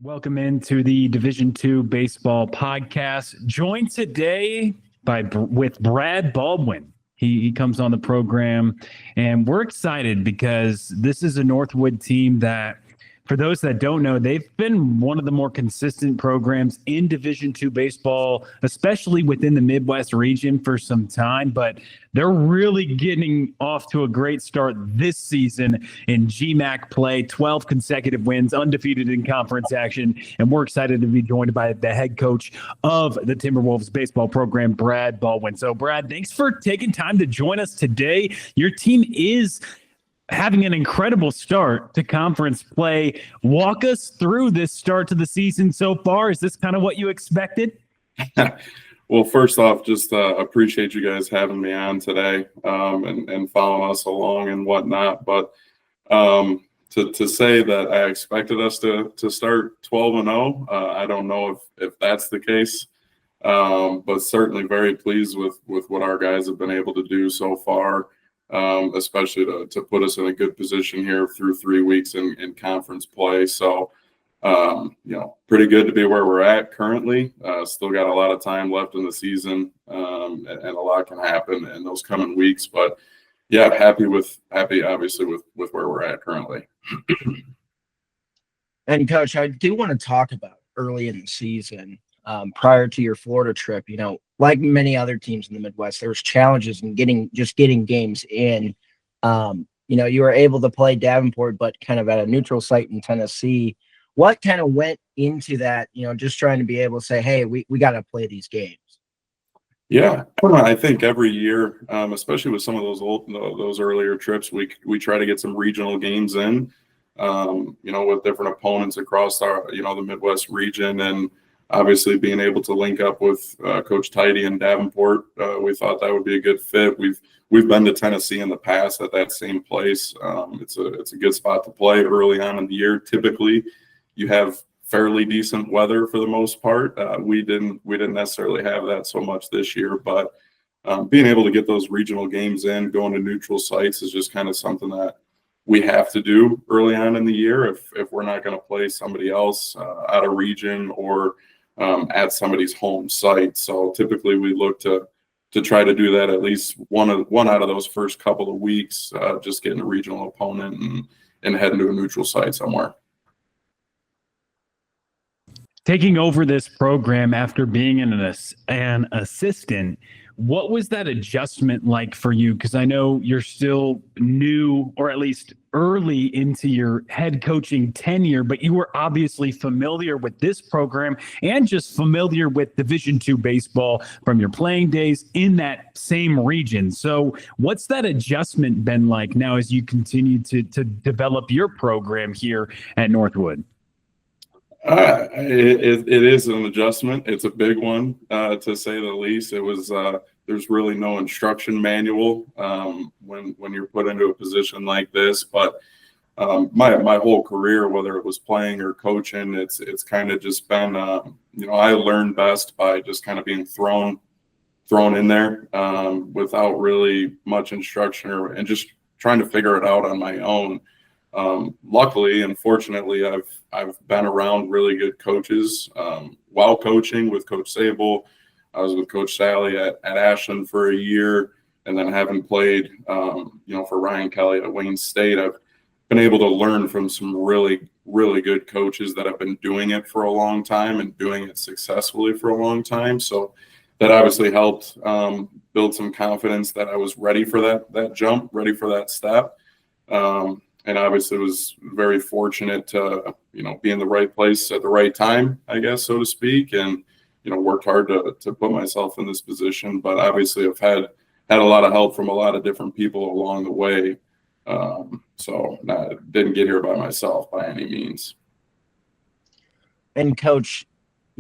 Welcome into the Division II Baseball Podcast. Joined today with Brad Baldwin. He comes on the program, and we're excited because this is a Northwood team that, for those that don't know, they've been one of the more consistent programs in Division II baseball, especially within the Midwest region for some time. But they're really getting off to a great start this season in GMAC play, 12 consecutive wins, undefeated in conference action. And we're excited to be joined by the head coach of the Timberwolves baseball program, Brad Baldwin. So, Brad, thanks for taking time to join us today. Your team is having an incredible start to conference play. Walk us through this start to the season so far. Is this kind of what you expected? Well, first off, just appreciate you guys having me on today and following us along and whatnot. But to say that I expected us to start 12-0, I don't know if that's the case. But certainly very pleased with what our guys have been able to do so far. Especially to put us in a good position here through 3 weeks in conference play. So, pretty good to be where we're at currently. Still got a lot of time left in the season, and a lot can happen in those coming weeks. But yeah, happy obviously with where we're at currently. And Coach, I do want to talk about early in the season, prior to your Florida trip. Like many other teams in the Midwest, there was challenges in getting games in. You were able to play Davenport, but kind of at a neutral site in Tennessee. What kind of went into that, just trying to be able to say, hey, we got to play these games? Yeah, I think every year, especially with some of those earlier trips, we try to get some regional games in, with different opponents across the Midwest region. And obviously, being able to link up with Coach Tidy in Davenport, we thought that would be a good fit. We've been to Tennessee in the past at that same place. It's a good spot to play early on in the year. Typically, you have fairly decent weather for the most part. We didn't necessarily have that so much this year, but being able to get those regional games in, going to neutral sites is just kind of something that we have to do early on in the year if we're not going to play somebody else out of region or at somebody's home site. So typically we look to try to do that at least one out of those first couple of weeks, just getting a regional opponent and heading to a neutral site somewhere. Taking over this program after being an assistant, what was that adjustment like for you? Because I know you're still new, or at least early into your head coaching tenure, but you were obviously familiar with this program and just familiar with Division II baseball from your playing days in that same region. So what's that adjustment been like now as you continue to develop your program here at Northwood? It is an adjustment. It's a big one, to say the least. It was there's really no instruction manual when you're put into a position like this. But my whole career, whether it was playing or coaching, it's kind of just been I learned best by just kind of being thrown in there without really much instruction and just trying to figure it out on my own. Luckily and fortunately, I've been around really good coaches while coaching with Coach Sable. I was with Coach Sally at Ashland for a year, and then having played, for Ryan Kelly at Wayne State, I've been able to learn from some really, really good coaches that have been doing it for a long time and doing it successfully for a long time. So that obviously helped build some confidence that I was ready for that jump, ready for that step. And obviously was very fortunate to, be in the right place at the right time, I guess, so to speak, and, worked hard to put myself in this position. But obviously I've had a lot of help from a lot of different people along the way. So I didn't get here by myself by any means. And Coach,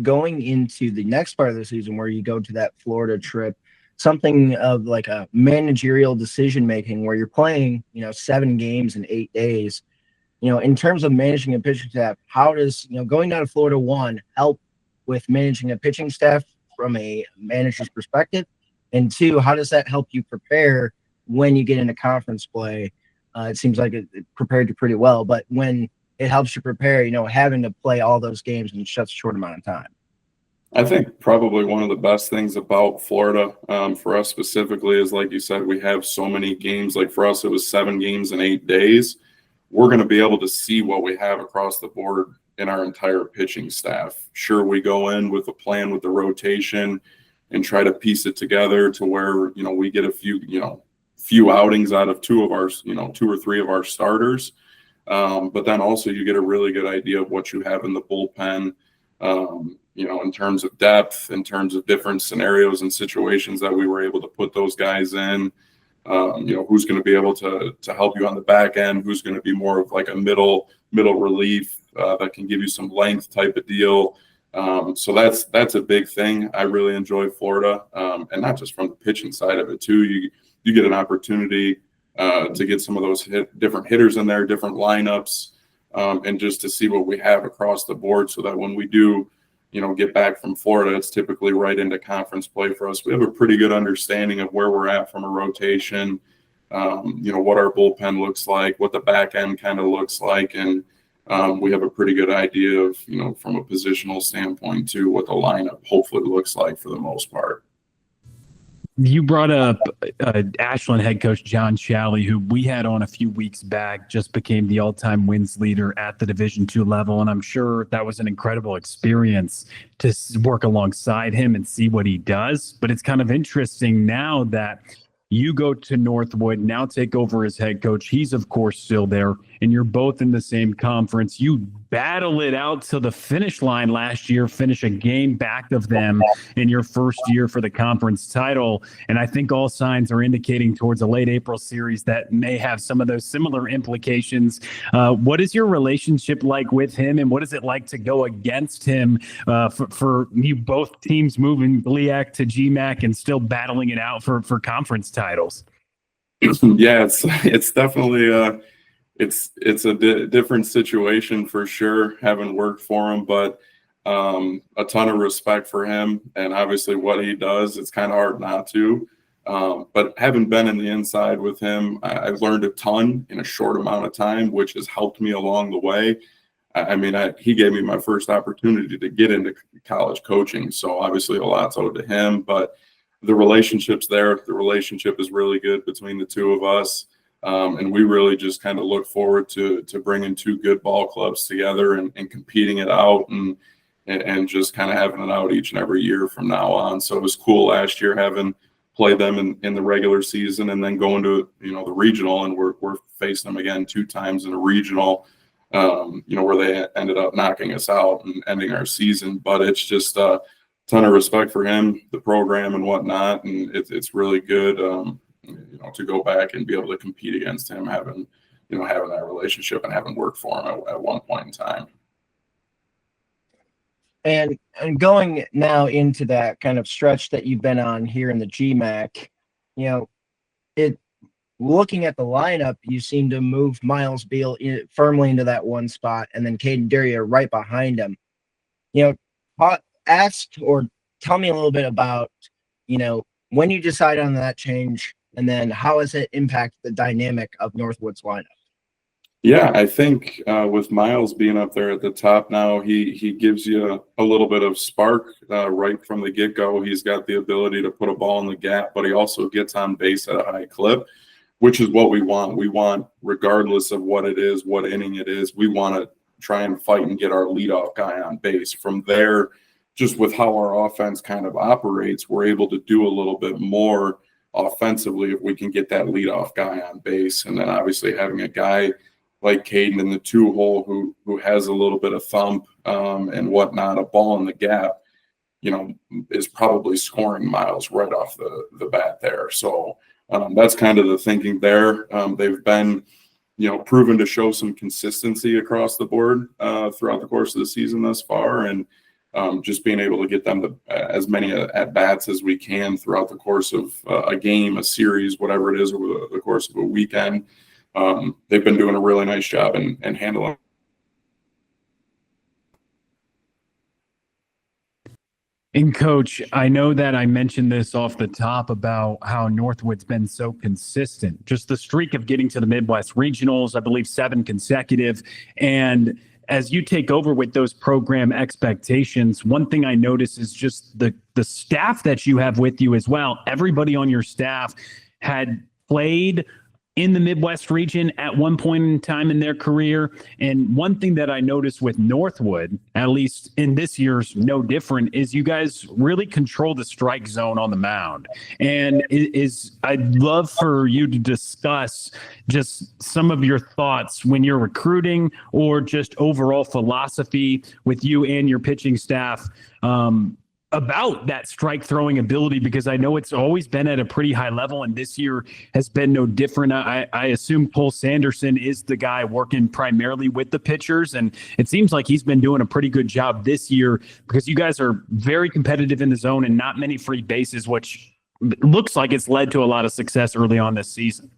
going into the next part of the season where you go to that Florida trip, something of like a managerial decision making where you're playing, 7 games in 8 days, in terms of managing a pitching staff, how does, going down to Florida, one, help with managing a pitching staff from a manager's perspective? And two, how does that help you prepare when you get into conference play? It seems like it prepared you pretty well, but when it helps you prepare, having to play all those games in such a short amount of time? I think probably one of the best things about Florida, for us specifically, is like you said, we have so many games. Like for us, it was 7 games in 8 days. We're going to be able to see what we have across the board in our entire pitching staff. Sure, we go in with a plan with the rotation and try to piece it together to where, we get a few outings out of 2 or 3 of our starters. But then also you get a really good idea of what you have in the bullpen, in terms of depth, in terms of different scenarios and situations that we were able to put those guys in. Who's going to be able to help you on the back end, who's going to be more of like a middle relief that can give you some length type of deal. So that's a big thing. I really enjoy Florida, and not just from the pitching side of it too. You get an opportunity to get some of those different hitters in there, different lineups, and just to see what we have across the board, so that when we do, get back from Florida, it's typically right into conference play for us. We have a pretty good understanding of where we're at from a rotation, what our bullpen looks like, what the back end kind of looks like, and we have a pretty good idea of, from a positional standpoint too, what the lineup hopefully looks like for the most part. You brought up Ashland head coach John Shalley, who we had on a few weeks back, just became the all-time wins leader at the Division II level. And I'm sure that was an incredible experience to work alongside him and see what he does. But it's kind of interesting now that you go to Northwood, now take over as head coach. He's, of course, still there, and you're both in the same conference. You battle it out to the finish line last year, finish a game back of them in your first year for the conference title. And I think all signs are indicating towards a late April series that may have some of those similar implications. What is your relationship like with him, and what is it like to go against him for you both teams moving LEAC to GMAC and still battling it out for conference titles? Yeah, it's definitely it's a different situation for sure, having worked for him, but a ton of respect for him, and obviously what he does, it's kind of hard not to. But having been in the inside with him, I've learned a ton in a short amount of time, which has helped me along the way. He gave me my first opportunity to get into college coaching, so obviously a lot's owed to him, but the relationship's there. The relationship is really good between the two of us. And we really just kind of look forward to bringing 2 good ball clubs together and competing it out and just kind of having it out each and every year from now on. So it was cool last year having played them in the regular season, and then going to the regional, and we're facing them again 2 times in a regional, where they ended up knocking us out and ending our season. But it's just a ton of respect for him, the program and whatnot, and it's really good. To go back and be able to compete against him, having that relationship and having worked for him at one point in time. And going now into that kind of stretch that you've been on here in the GMAC, looking at the lineup, you seem to move Miles Beal firmly into that one spot, and then Caden Derrier right behind him. Tell me a little bit about, when you decide on that change, and then how has it impacted the dynamic of Northwood's lineup? Yeah, I think with Miles being up there at the top now, he gives you a little bit of spark right from the get-go. He's got the ability to put a ball in the gap, but he also gets on base at a high clip, which is what we want. We want, regardless of what it is, what inning it is, we want to try and fight and get our leadoff guy on base. From there, just with how our offense kind of operates, we're able to do a little bit more offensively if we can get that leadoff guy on base. And then obviously having a guy like Caden in the 2-hole who has a little bit of thump and whatnot, a ball in the gap, is probably scoring Miles right off the bat there. So that's kind of the thinking there. They've been, proven to show some consistency across the board throughout the course of the season thus far, and just being able to get them to as many at-bats as we can throughout the course of a game, a series, whatever it is, over the course of a weekend. They've been doing a really nice job in handling. And Coach, I know that I mentioned this off the top about how Northwood's been so consistent, just the streak of getting to the Midwest regionals, I believe 7 consecutive. And as you take over with those program expectations, one thing I notice is just the staff that you have with you as well. Everybody on your staff had played in the Midwest region at one point in time in their career. And one thing that I noticed with Northwood, at least in this year's no different, is you guys really control the strike zone on the mound. And I'd love for you to discuss just some of your thoughts when you're recruiting or just overall philosophy with you and your pitching staff about that strike throwing ability, because I know it's always been at a pretty high level and this year has been no different. I assume Cole Sanderson is the guy working primarily with the pitchers, and it seems like he's been doing a pretty good job this year because you guys are very competitive in the zone and not many free bases, which looks like it's led to a lot of success early on this season.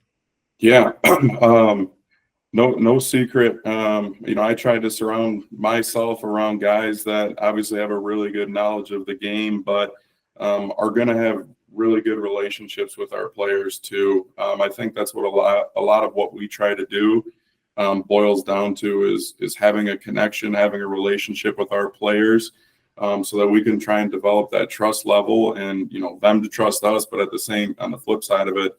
Yeah. No secret. I tried to surround myself around guys that obviously have a really good knowledge of the game, but are going to have really good relationships with our players too. I think that's what a lot of what we try to do boils down to is having a connection, having a relationship with our players, so that we can try and develop that trust level and them to trust us. But on the flip side of it,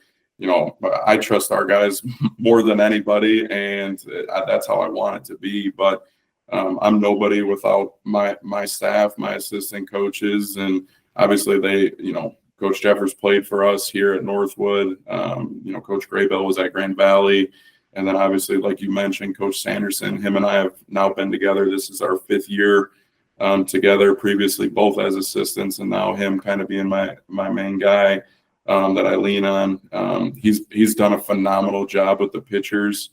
I trust our guys more than anybody, and that's how I want it to be. But I'm nobody without my staff, my assistant coaches, and obviously they, Coach Jeffers played for us here at Northwood. Coach Graybell was at Grand Valley, and then obviously, like you mentioned, Coach Sanderson. Him and I have now been together. This is our 5th year together. Previously, both as assistants, and now him kind of being my main guy that I lean on. He's done a phenomenal job with the pitchers.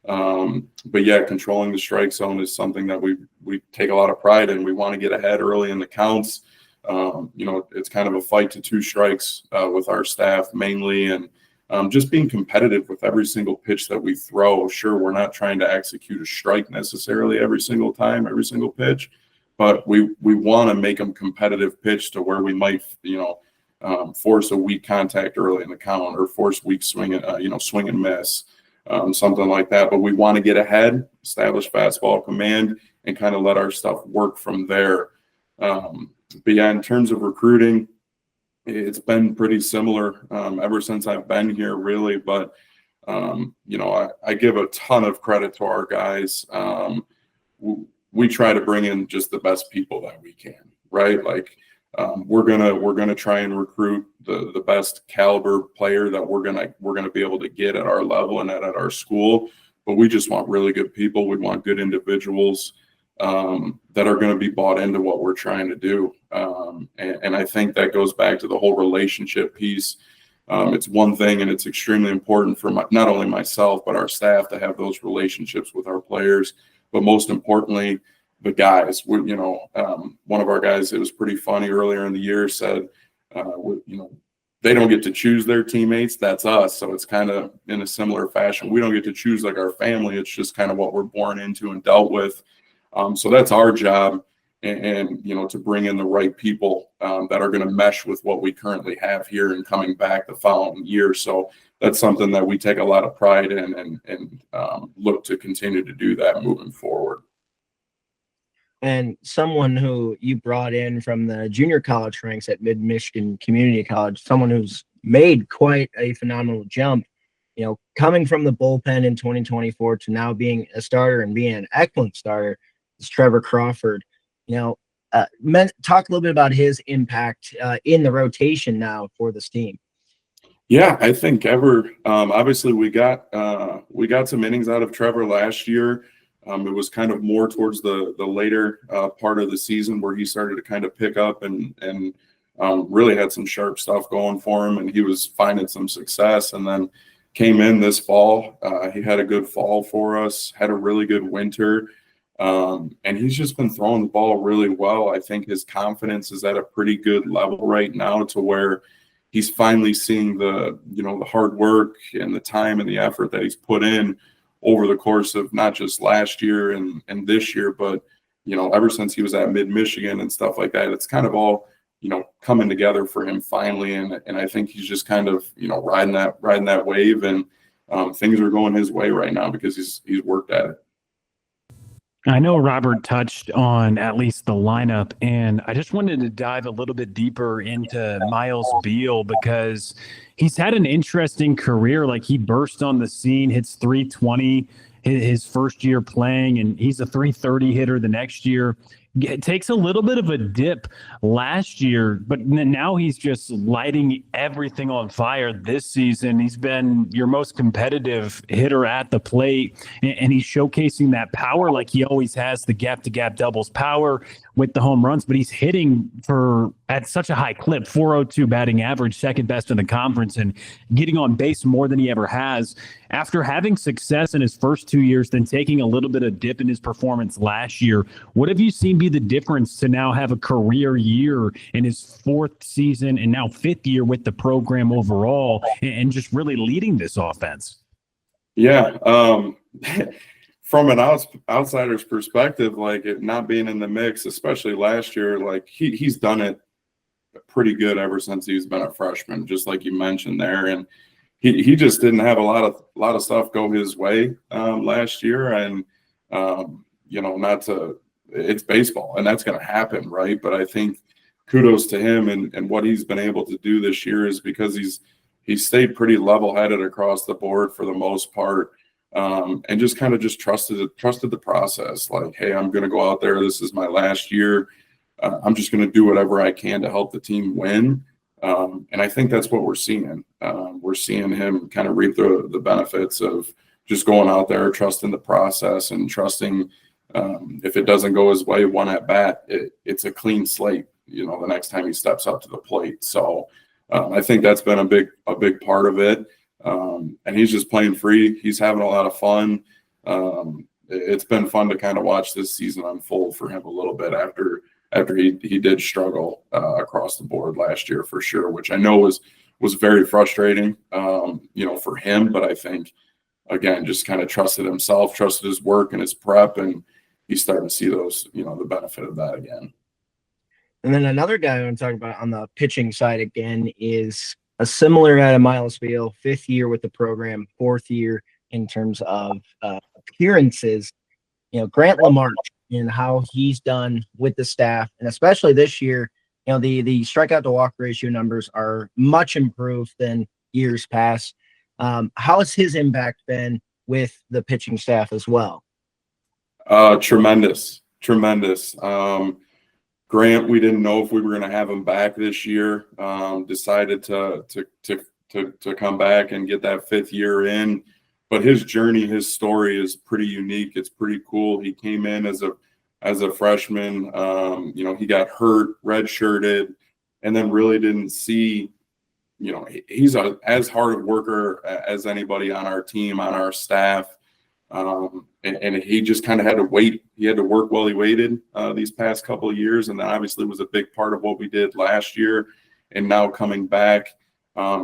But yeah, controlling the strike zone is something that we take a lot of pride in. We want to get ahead early in the counts. It's kind of a fight to 2 strikes with our staff mainly, and just being competitive with every single pitch that we throw. Sure, we're not trying to execute a strike necessarily every single time, every single pitch, but we want to make them competitive pitch to where we might, force a weak contact early in the count or force weak swing, swing and miss, something like that. But we want to get ahead, establish fastball command, and kind of let our stuff work from there. But yeah, in terms of recruiting, it's been pretty similar ever since I've been here, really. But I give a ton of credit to our guys. We try to bring in just the best people that we can, right? Like, we're gonna try and recruit the best caliber player that we're gonna be able to get at our level and at our school. But we just want really good people. We want good individuals that are going to be bought into what we're trying to do. And I think that goes back to the whole relationship piece. It's one thing, and it's extremely important for not only myself but our staff to have those relationships with our players. But most importantly, the guys. One of our guys, it was pretty funny earlier in the year, said, they don't get to choose their teammates. That's us. So it's kind of in a similar fashion. We don't get to choose like our family. It's just kind of what we're born into and dealt with. So that's our job, and to bring in the right people that are going to mesh with what we currently have here and coming back the following year. So that's something that we take a lot of pride in and look to continue to do that moving forward. And someone who you brought in from the junior college ranks at Mid-Michigan Community College, someone who's made quite a phenomenal jump, coming from the bullpen in 2024 to now being a starter and being an excellent starter, is Trevor Crawford. Talk a little bit about his impact in the rotation now for this team. Yeah, I think obviously we got some innings out of Trevor last year. It was kind of more towards the later part of the season where he started to kind of pick up and really had some sharp stuff going for him, and he was finding some success. And then came in this fall. He had a good fall for us, had a really good winter, and he's just been throwing the ball really well. I think his confidence is at a pretty good level right now, to where he's finally seeing the hard work and the time and the effort that he's put in over the course of not just last year and this year, but ever since he was at Mid-Michigan and stuff like that. It's kind of all coming together for him finally. And I think he's just kind of, riding that wave, and things are going his way right now because he's worked at it. I know Robert touched on at least the lineup, and I just wanted to dive a little bit deeper into Miles Beal because he's had an interesting career. Like, he burst on the scene, hits 320 his first year playing, and he's a 330 hitter the next year. It takes a little bit of a dip last year, but now he's just lighting everything on fire this season. He's been your most competitive hitter at the plate, and he's showcasing that power like he always has, the gap-to-gap doubles power with the home runs, but he's hitting at such a high clip, 402 batting average, second best in the conference, and getting on base more than he ever has. After having success in his first 2 years, then taking a little bit of dip in his performance last year, what have you seen be the difference to now have a career year in his fourth season and now fifth year with the program overall, and just really leading this offense? Yeah. From an outsider's perspective, like, it not being in the mix, especially last year, like he's done it pretty good ever since he's been a freshman, just like you mentioned there. And he just didn't have a lot of stuff go his way last year. And it's baseball, and that's going to happen, right? But I think kudos to him and what he's been able to do this year is because he's stayed pretty level-headed across the board for the most part. And just kind of trusted the process. Like, hey, I'm going to go out there. This is my last year. I'm just going to do whatever I can to help the team win. And I think that's what we're seeing. We're seeing him kind of reap the benefits of just going out there, trusting the process, and trusting if it doesn't go his way one at bat, it's a clean slate, the next time he steps up to the plate. So I think that's been a big part of it. And he's just playing free. He's having a lot of fun. It's been fun to kind of watch this season unfold for him a little bit after he did struggle across the board last year for sure, which I know was very frustrating, for him. But I think, again, just kind of trusted himself, trusted his work and his prep, and he's starting to see those, the benefit of that again. And then another guy I want to talk about on the pitching side again is a similar guy to Miles Beal, fifth year with the program, fourth year in terms of appearances. Grant Lamarche and how he's done with the staff, and especially this year, the strikeout to walk ratio numbers are much improved than years past. How has his impact been with the pitching staff as well? Tremendous. Grant, we didn't know if we were going to have him back this year. Decided to come back and get that fifth year in. But his journey, his story is pretty unique. It's pretty cool. He came in as a freshman. He got hurt, redshirted, and then really didn't see. He's as hard a worker as anybody on our team, on our staff. And he just kind of had to wait. He had to work while he waited these past couple of years. And that obviously was a big part of what we did last year. And now coming back,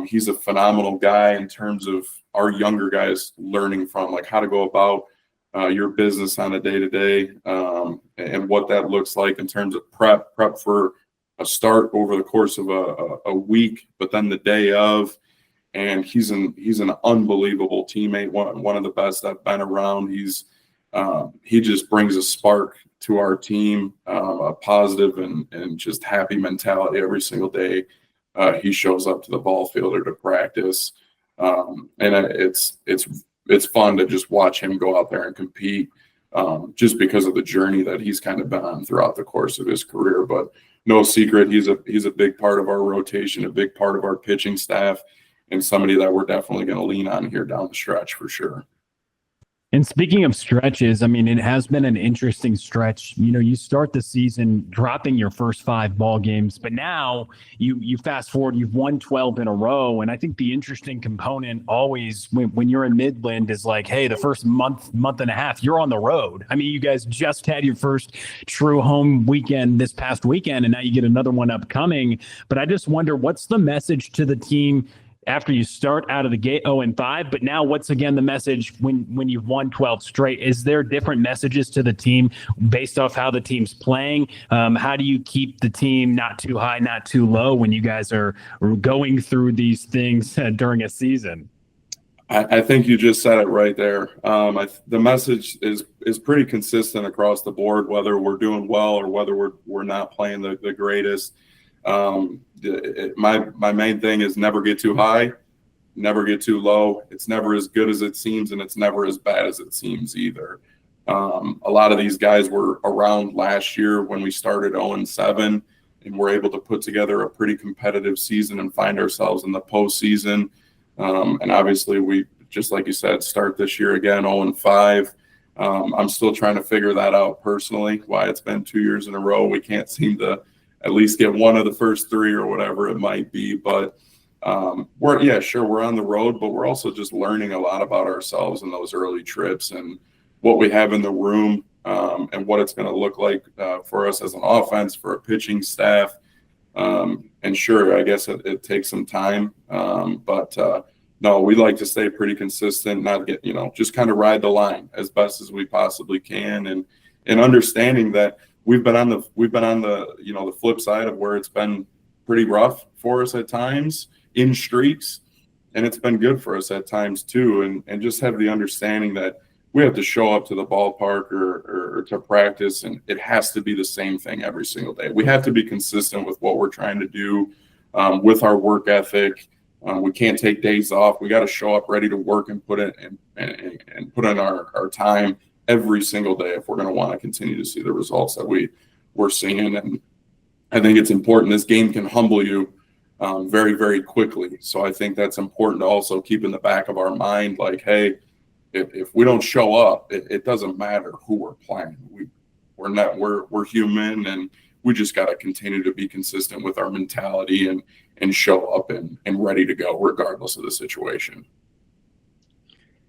he's a phenomenal guy in terms of our younger guys learning from, like, how to go about your business on a day-to-day, and what that looks like in terms of prep for a start over the course of a week, but then the day of. And he's an unbelievable teammate, one of the best I've been around. He just brings a spark to our team, a positive and just happy mentality every single day. He shows up to the ball field or to practice, and it's fun to just watch him go out there and compete, just because of the journey that he's kind of been on throughout the course of his career. But no secret, he's a big part of our rotation, a big part of our pitching staff, and somebody that we're definitely going to lean on here down the stretch for sure. And speaking of stretches, I mean, it has been an interesting stretch. You start the season dropping your first 5 ball games, but now you fast forward, you've won 12 in a row. And I think the interesting component always when you're in Midland is like, hey, the first month and a half, you're on the road. I mean, you guys just had your first true home weekend this past weekend, and now you get another one upcoming. But I just wonder, what's the message to the team after you start out of the gate 0-5, but now what's again the message when you've won 12 straight? Is there different messages to the team based off how the team's playing? How do you keep the team not too high, not too low when you guys are going through these things during a season? I think you just said it right there. The message is pretty consistent across the board, whether we're doing well or whether we're not playing the greatest. My main thing is never get too high, never get too low. It's never as good as it seems, and it's never as bad as it seems either. A lot of these guys were around last year when we started 0-7, and we're able to put together a pretty competitive season and find ourselves in the postseason. And obviously, we, just like you said, start this year again 0-5. I'm still trying to figure that out personally, why it's been 2 years in a row. We can't seem to at least get one of the first three or whatever it might be. But we're on the road, but we're also just learning a lot about ourselves in those early trips and what we have in the room, and what it's going to look like for us as an offense, for a pitching staff. And sure, I guess it takes some time. But no, we like to stay pretty consistent, not get, just kind of ride the line as best as we possibly can. And understanding that we've been on the the flip side of where it's been pretty rough for us at times in streaks, and it's been good for us at times too. And just have the understanding that we have to show up to the ballpark or to practice, and it has to be the same thing every single day. We have to be consistent with what we're trying to do, with our work ethic. We can't take days off. We got to show up ready to work and put in our time every single day if we're going to want to continue to see the results that we're seeing. And I think it's important. This game can humble you very, very quickly. So I think that's important to also keep in the back of our mind, like, hey, if we don't show up, it doesn't matter who we're playing. We're human, and we just got to continue to be consistent with our mentality and show up and ready to go regardless of the situation.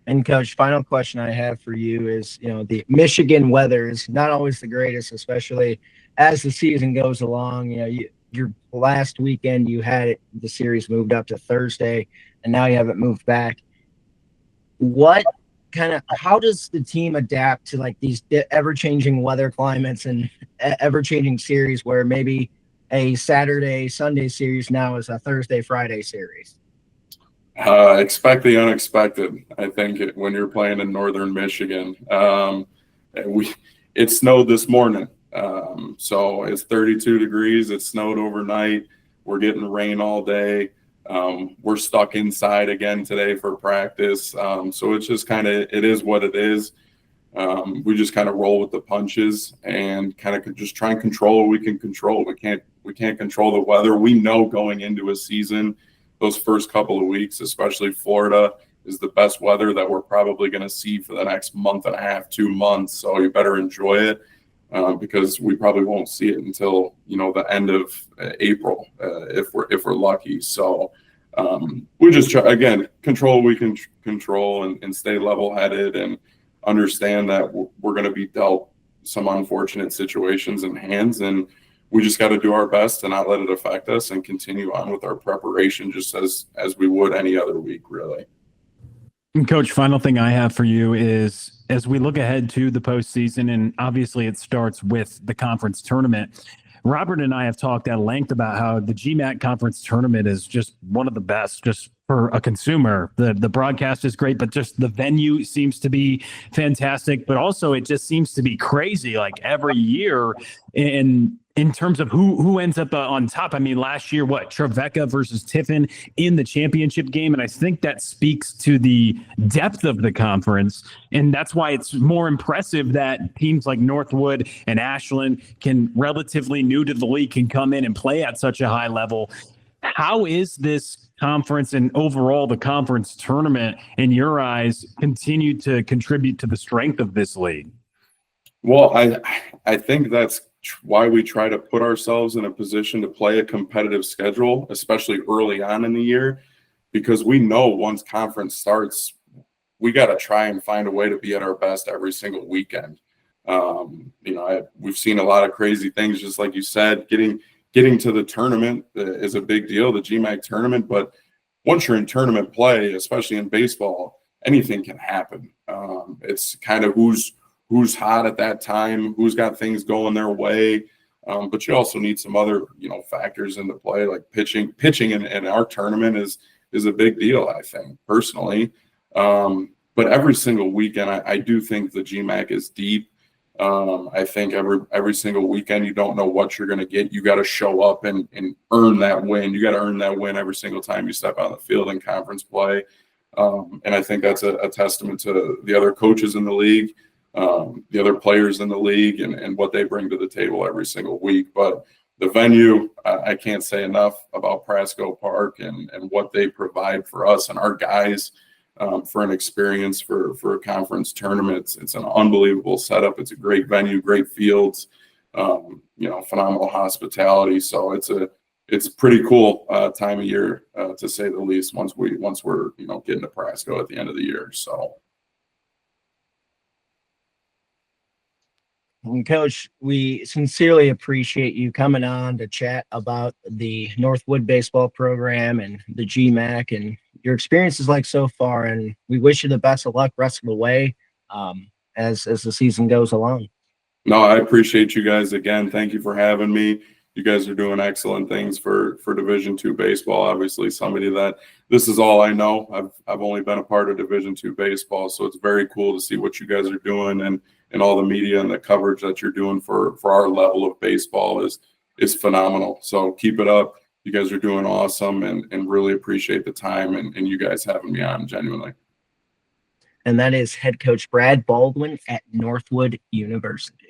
And Coach, final question I have for you is, the Michigan weather is not always the greatest, especially as the season goes along. Your last weekend you had the series moved up to Thursday, and now you have it moved back. How does the team adapt to like these ever-changing weather climates and ever-changing series where maybe a Saturday, Sunday series now is a Thursday, Friday series? Expect the unexpected, I think, when you're playing in northern Michigan. It snowed this morning. So it's 32 degrees. It snowed overnight. We're getting rain all day. We're stuck inside again today for practice. So it's just it is what it is. We just kind of roll with the punches and kind of just try and control what we can control. We can't control the weather. We know going into a season, those first couple of weeks, especially Florida, is the best weather that we're probably going to see for the next month and a half, 2 months. So you better enjoy it, because we probably won't see it until the end of April, if we're lucky. So we just try, again, control what we can control and stay level-headed and understand that we're going to be dealt some unfortunate situations in hands, and we just got to do our best to not let it affect us and continue on with our preparation just as we would any other week, really. And Coach, final thing I have for you is, as we look ahead to the postseason, and obviously it starts with the conference tournament, Robert and I have talked at length about how the GMAC conference tournament is just one of the best, just for a consumer. The broadcast is great, but just the venue seems to be fantastic, but also it just seems to be crazy like every year in terms of who ends up on top. I mean, last year, Trevecca versus Tiffin in the championship game. And I think that speaks to the depth of the conference. And that's why it's more impressive that teams like Northwood and Ashland relatively new to the league can come in and play at such a high level. How is this conference and overall the conference tournament, in your eyes, continue to contribute to the strength of this league? Well, I think that's why we try to put ourselves in a position to play a competitive schedule, especially early on in the year, because we know once conference starts, we got to try and find a way to be at our best every single weekend. We've seen a lot of crazy things, just like you said. Getting to the tournament is a big deal, the GMAC tournament, but once you're in tournament play, especially in baseball, anything can happen. It's kind of who's hot at that time, who's got things going their way. But you also need some other, factors into play, like pitching. Pitching in our tournament is a big deal, I think, personally. But every single weekend, I do think the GMAC is deep. I think every single weekend, you don't know what you're going to get. You got to show up and earn that win. You got to earn that win every single time you step on the field in conference play. And I think that's a testament to the other coaches in the league, the other players in the league, and what they bring to the table every single week. But the venue, I can't say enough about Prasco Park and what they provide for us and our guys. For an experience for a conference tournament. It's an unbelievable setup. It's a great venue, great fields, phenomenal hospitality. So it's a pretty cool time of year, to say the least, once we're getting to Prasco at the end of the year. So. And Coach, we sincerely appreciate you coming on to chat about the Northwood Baseball program and the GMAC and your experiences like so far. And we wish you the best of luck rest of the way as the season goes along. No, I appreciate you guys again. Thank you for having me. You guys are doing excellent things for Division II baseball. Obviously, somebody that this is all I know. I've only been a part of Division II baseball, so it's very cool to see what you guys are doing and all the media and the coverage that you're doing for our level of baseball is phenomenal. So keep it up. You guys are doing awesome, and really appreciate the time and you guys having me on, genuinely. And that is head coach Brad Baldwin at Northwood University.